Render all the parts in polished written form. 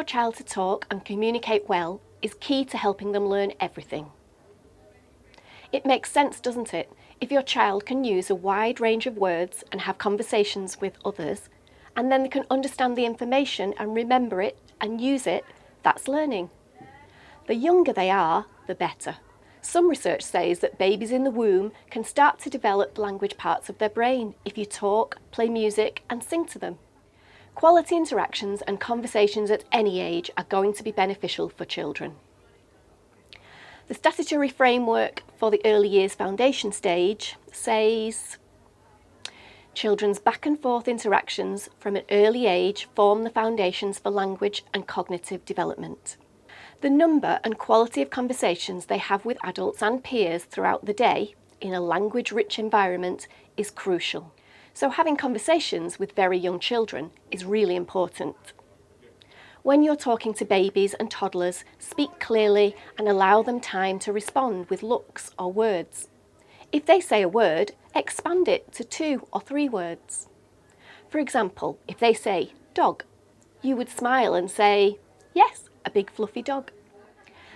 child to talk and communicate well is key to helping them learn everything. It makes sense, doesn't it? If your child can use a wide range of words and have conversations with others, and then they can understand the information and remember it and use it, that's learning. The younger they are, the better. Some research says that babies in the womb can start to develop language parts of their brain if you talk, play music and sing to them. Quality interactions and conversations at any age are going to be beneficial for children. The statutory framework for the early years foundation stage says children's back and forth interactions from an early age form the foundations for language and cognitive development. The number and quality of conversations they have with adults and peers throughout the day in a language-rich environment is crucial. So having conversations with very young children is really important. When you're talking to babies and toddlers, speak clearly and allow them time to respond with looks or words. If they say a word, expand it to 2 or 3 words. For example, if they say dog, you would smile and say, yes, a big fluffy dog.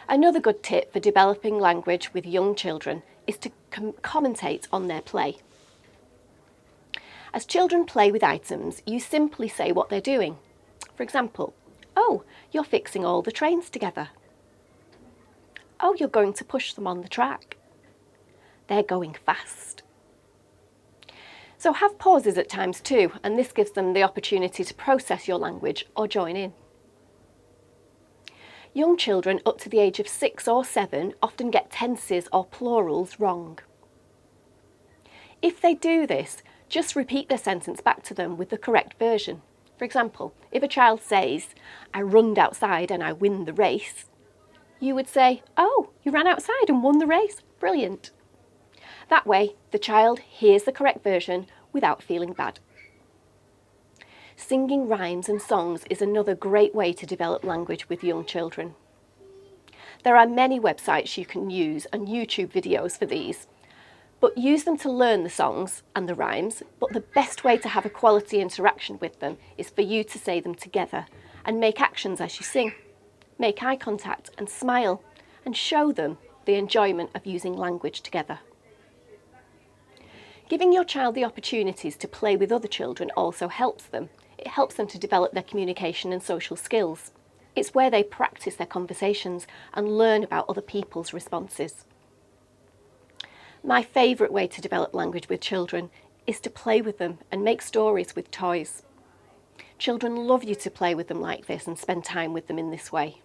Another good tip for developing language with young children is to commentate on their play. As children play with items, you simply say what they're doing. For example, oh, you're fixing all the trains together. Oh, you're going to push them on the track. They're going fast. So have pauses at times too, and this gives them the opportunity to process your language or join in. Young children up to the age of 6 or 7 often get tenses or plurals wrong. If they do this, just repeat their sentence back to them with the correct version. For example, if a child says, I runned outside and I win the race, you would say, oh, you ran outside and won the race? Brilliant. That way, the child hears the correct version without feeling bad. Singing rhymes and songs is another great way to develop language with young children. There are many websites you can use and YouTube videos for these, but use them to learn the songs and the rhymes, but the best way to have a quality interaction with them is for you to say them together and make actions as you sing. Make eye contact and smile and show them the enjoyment of using language together. Giving your child the opportunities to play with other children also helps them. It helps them to develop their communication and social skills. It's where they practice their conversations and learn about other people's responses. My favourite way to develop language with children is to play with them and make stories with toys. Children love you to play with them like this and spend time with them in this way.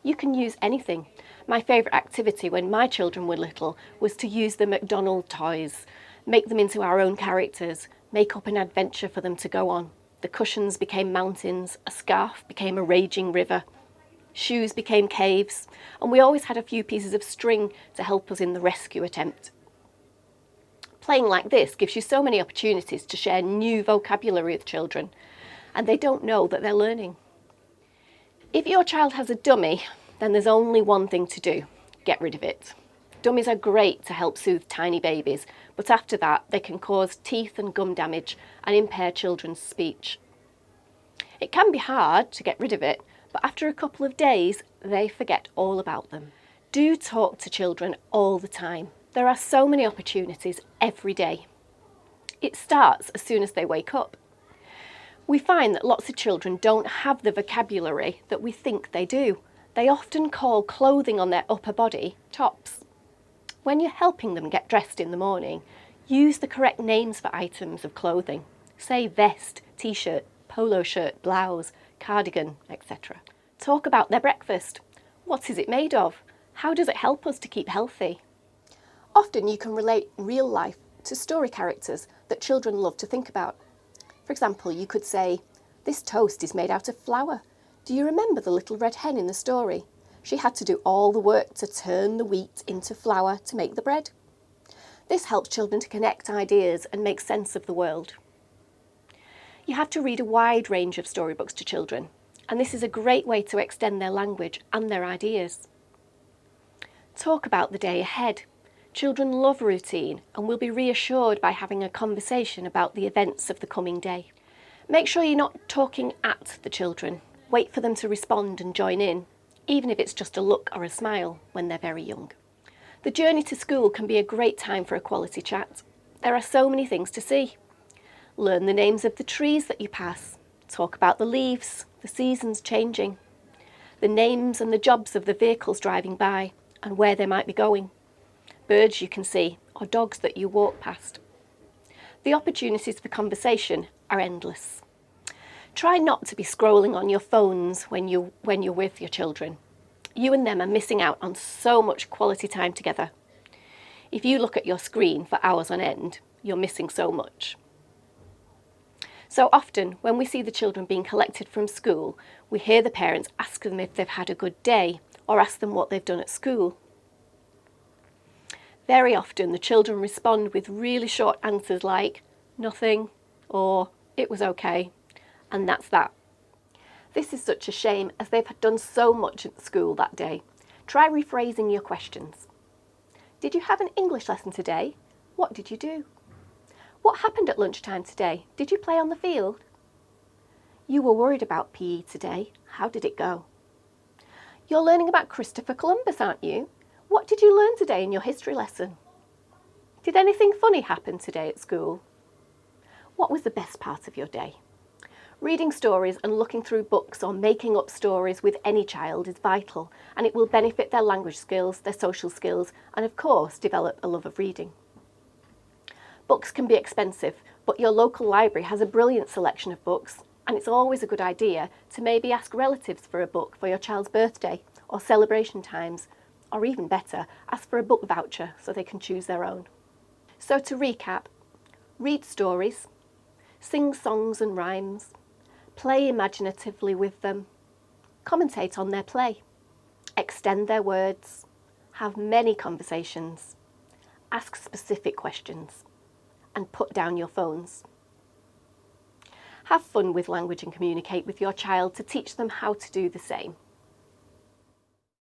You can use anything. My favourite activity when my children were little was to use the McDonald toys, make them into our own characters, make up an adventure for them to go on. The cushions became mountains, a scarf became a raging river, shoes became caves, and we always had a few pieces of string to help us in the rescue attempt. Playing like this gives you so many opportunities to share new vocabulary with children, and they don't know that they're learning. If your child has a dummy, then there's only one thing to do: get rid of it. Dummies are great to help soothe tiny babies, but after that they can cause teeth and gum damage and impair children's speech. It can be hard to get rid of it, but after a couple of days they forget all about them. Do talk to children all the time. There are so many opportunities every day. It starts as soon as they wake up. We find that lots of children don't have the vocabulary that we think they do. They often call clothing on their upper body tops. When you're helping them get dressed in the morning, use the correct names for items of clothing. Say vest, t-shirt, polo shirt, blouse, cardigan, etc. Talk about their breakfast. What is it made of? How does it help us to keep healthy? Often you can relate real life to story characters that children love to think about. For example, you could say, this toast is made out of flour. Do you remember the little red hen in the story? She had to do all the work to turn the wheat into flour to make the bread. This helps children to connect ideas and make sense of the world. You have to read a wide range of storybooks to children, and this is a great way to extend their language and their ideas. Talk about the day ahead. Children love routine and will be reassured by having a conversation about the events of the coming day. Make sure you're not talking at the children. Wait for them to respond and join in, even if it's just a look or a smile when they're very young. The journey to school can be a great time for a quality chat. There are so many things to see. Learn the names of the trees that you pass. Talk about the leaves, the seasons changing, the names and the jobs of the vehicles driving by and where they might be going, birds you can see or dogs that you walk past. The opportunities for conversation are endless. Try not to be scrolling on your phones when you're with your children. You and them are missing out on so much quality time together. If you look at your screen for hours on end, you're missing so much. So often, when we see the children being collected from school, we hear the parents ask them if they've had a good day or ask them what they've done at school. Very often, the children respond with really short answers like, nothing, or it was okay, and that's that. This is such a shame as they've done so much at school that day. Try rephrasing your questions. Did you have an English lesson today? What did you do? What happened at lunchtime today? Did you play on the field? You were worried about PE today. How did it go? You're learning about Christopher Columbus, aren't you? What did you learn today in your history lesson? Did anything funny happen today at school? What was the best part of your day? Reading stories and looking through books or making up stories with any child is vital, and it will benefit their language skills, their social skills, and of course develop a love of reading. Books can be expensive, but your local library has a brilliant selection of books, and it's always a good idea to maybe ask relatives for a book for your child's birthday or celebration times, or even better, ask for a book voucher so they can choose their own. So to recap, read stories, sing songs and rhymes, play imaginatively with them, commentate on their play, extend their words, have many conversations, ask specific questions, and put down your phones. Have fun with language and communicate with your child to teach them how to do the same.